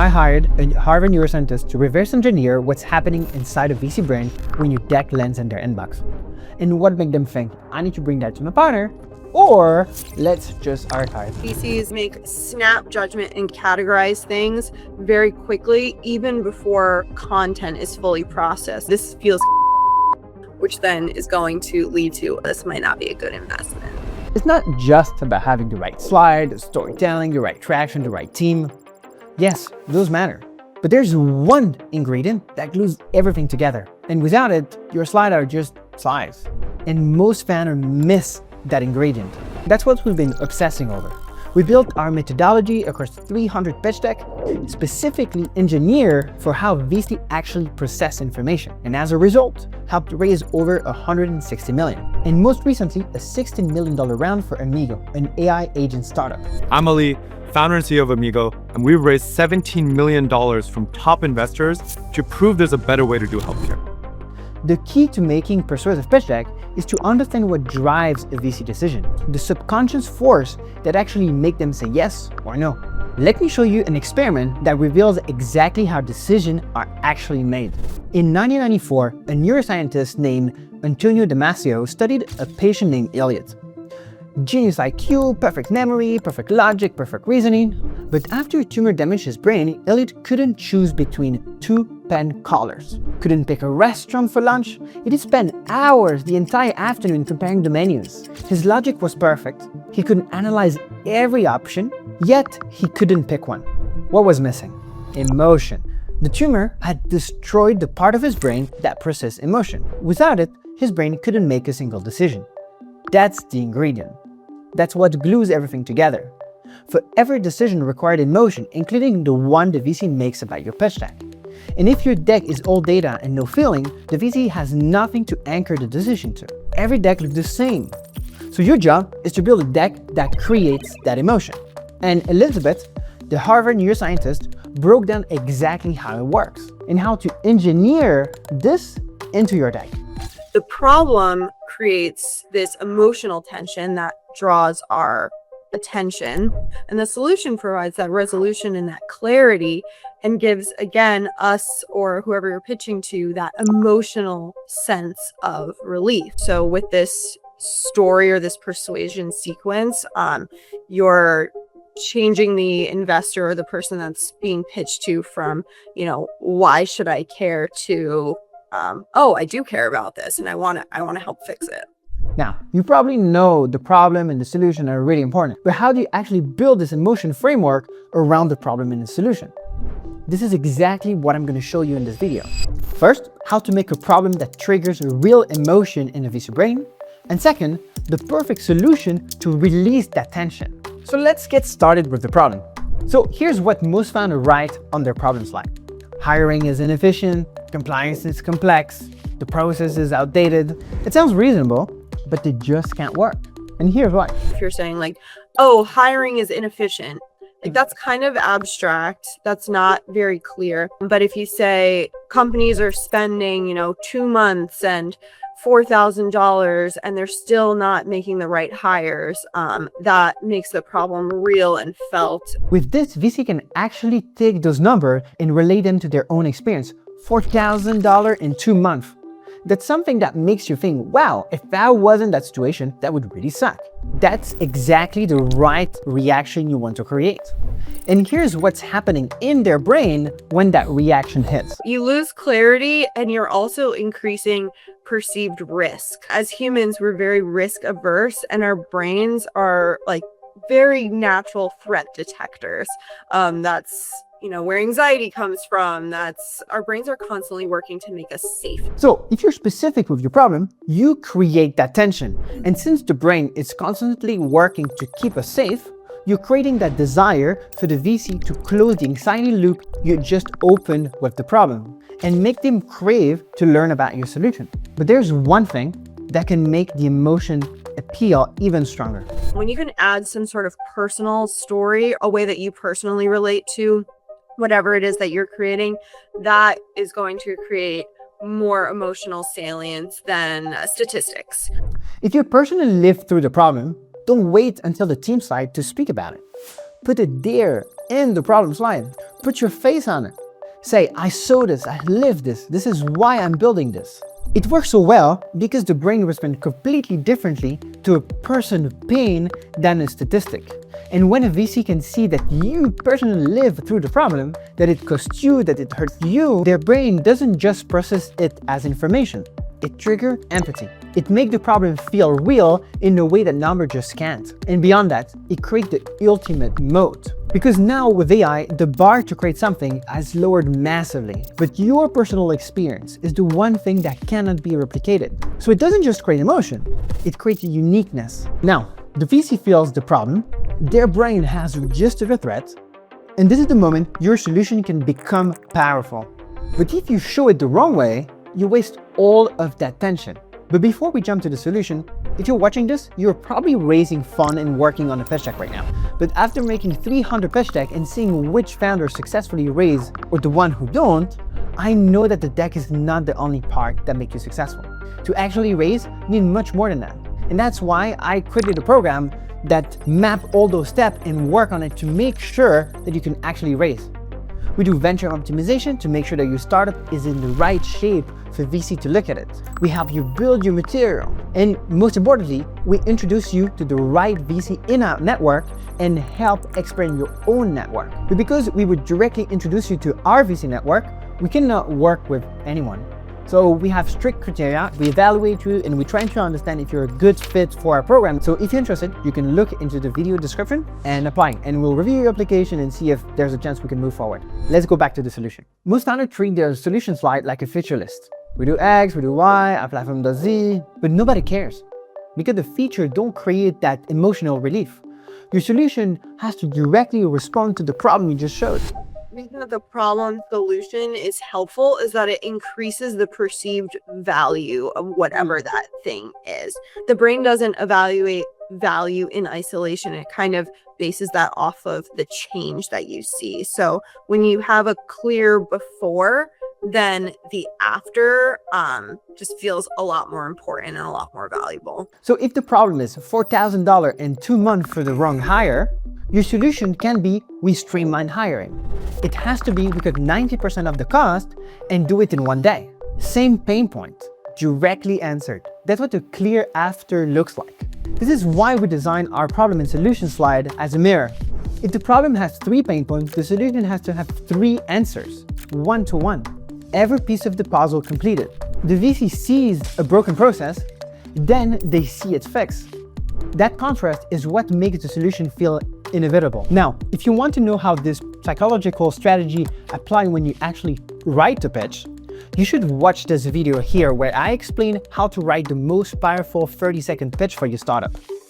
I hired a Harvard neuroscientist to reverse engineer what's happening inside a VC brain when your deck lands in their inbox. And what made them think, I need to bring that to my partner, or let's just archive. VCs make snap judgment and categorize things very quickly, even before content is fully processed. This feels which then is going to lead to this might not be a good investment. It's not just about having the right slide, the storytelling, the right traction, the right team. Yes, those matter. But there's one ingredient that glues everything together. And without it, your slides are just slides. And most fans miss that ingredient. That's what we've been obsessing over. We built our methodology across 300 pitch decks, specifically engineered for how VC actually process information, and as a result, helped raise over $160 million. And most recently, a $16 million round for Amigo, an AI agent startup. I'm Ali, founder and CEO of Amigo, and we've raised $17 million from top investors to prove there's a better way to do healthcare. The key to making persuasive pitch deck is to understand what drives a VC decision, the subconscious force that actually make them say yes or no. Let me show you an experiment that reveals exactly how decisions are actually made. In 1994, a neuroscientist named Antonio Damasio studied a patient named Elliot. Genius IQ, perfect memory, perfect logic, perfect reasoning. But after a tumor damaged his brain, Elliot couldn't choose between two pen colors. Couldn't pick a restaurant for lunch. He'd spend hours the entire afternoon comparing the menus. His logic was perfect. He could analyze every option, yet he couldn't pick one. What was missing? Emotion. The tumor had destroyed the part of his brain that processed emotion. Without it, his brain couldn't make a single decision. That's the ingredient. That's what glues everything together. For every decision required emotion, including the one the VC makes about your pitch deck. And if your deck is all data and no feeling, the VC has nothing to anchor the decision to. Every deck looks the same. So your job is to build a deck that creates that emotion. And Elizabeth, the Harvard neuroscientist, broke down exactly how it works and how to engineer this into your deck. The problem creates this emotional tension that draws our attention, and the solution provides that resolution and that clarity and gives, again, us or whoever you're pitching to that emotional sense of relief. So with this story or this persuasion sequence, you're changing the investor or the person that's being pitched to from, why should I care to, oh, I do care about this and I want to help fix it. Now, you probably know the problem and the solution are really important, but how do you actually build this emotion framework around the problem and the solution? This is exactly what I'm going to show you in this video. First, how to make a problem that triggers a real emotion in the VC brain. And second, the perfect solution to release that tension. So let's get started with the problem. So here's what most founders write on their problem slide. Hiring is inefficient, compliance is complex, the process is outdated. It sounds reasonable, but they just can't work. And here's why. If you're saying like, oh, hiring is inefficient, like that's kind of abstract. That's not very clear. But if you say companies are spending, 2 months and $4,000 and they're still not making the right hires, that makes the problem real and felt. With this, VC can actually take those numbers and relate them to their own experience. $4,000 in 2 months. That's something that makes you think, wow, if that wasn't that situation, that would really suck. That's exactly the right reaction you want to create. And here's what's happening in their brain when that reaction hits. You lose clarity and you're also increasing perceived risk. As humans, we're very risk averse and our brains are like very natural threat detectors. That's where anxiety comes from. That's our brains are constantly working to make us safe. So if you're specific with your problem, you create that tension. And since the brain is constantly working to keep us safe, you're creating that desire for the VC to close the anxiety loop you just opened with the problem and make them crave to learn about your solution. But there's one thing that can make the emotion appeal even stronger. When you can add some sort of personal story, a way that you personally relate to whatever it is that you're creating, that is going to create more emotional salience than statistics. If you personally lived through the problem, don't wait until the team slide to speak about it. Put it there in the problem slide. Put your face on it. Say, I saw this, I lived this is why I'm building this. It works so well because the brain responds completely differently to a person pain than a statistic. And when a VC can see that you personally live through the problem, that it cost you, that it hurt you, their brain doesn't just process it as information. It triggers empathy. It makes the problem feel real in a way that numbers just can't. And beyond that, it creates the ultimate moat. Because now with AI, the bar to create something has lowered massively. But your personal experience is the one thing that cannot be replicated. So it doesn't just create emotion, it creates a uniqueness. Now, the VC feels the problem, their brain has registered a threat, and this is the moment your solution can become powerful. But if you show it the wrong way, you waste all of that tension. But before we jump to the solution, if you're watching this, you're probably raising fund and working on a pitch deck right now. But after making 300 pitch deck and seeing which founders successfully raise or the one who don't, I know that the deck is not the only part that makes you successful. To actually raise, you need much more than that. And that's why I created a program that map all those steps and work on it to make sure that you can actually raise. We do venture optimization to make sure that your startup is in the right shape for VC to look at it. We help you build your material. And most importantly, we introduce you to the right VC in our network and help expand your own network. But because we would directly introduce you to our VC network, we cannot work with anyone. So we have strict criteria, we evaluate you, and we try to understand if you're a good fit for our program. So if you're interested, you can look into the video description and apply, and we'll review your application and see if there's a chance we can move forward. Let's go back to the solution. Most founders treat their solution slide like a feature list. We do X, we do Y, our platform does Z, but nobody cares because the feature don't create that emotional relief. Your solution has to directly respond to the problem you just showed. The reason that the problem solution is helpful is that it increases the perceived value of whatever that thing is. The brain doesn't evaluate value in isolation. It kind of bases that off of the change that you see. So when you have a clear before, then the after just feels a lot more important and a lot more valuable. So if the problem is $4,000 and 2 months for the wrong hire, your solution can be we streamline hiring. It has to be we cut 90% of the cost and do it in 1 day. Same pain point, directly answered. That's what the clear after looks like. This is why we designed our problem and solution slide as a mirror. If the problem has 3 pain points, the solution has to have 3 answers, 1 to 1. Every piece of the puzzle completed. The VC sees a broken process, then they see it fixed. That contrast is what makes the solution feel inevitable. Now, if you want to know how this psychological strategy applies when you actually write a pitch, you should watch this video here where I explain how to write the most powerful 30-second pitch for your startup.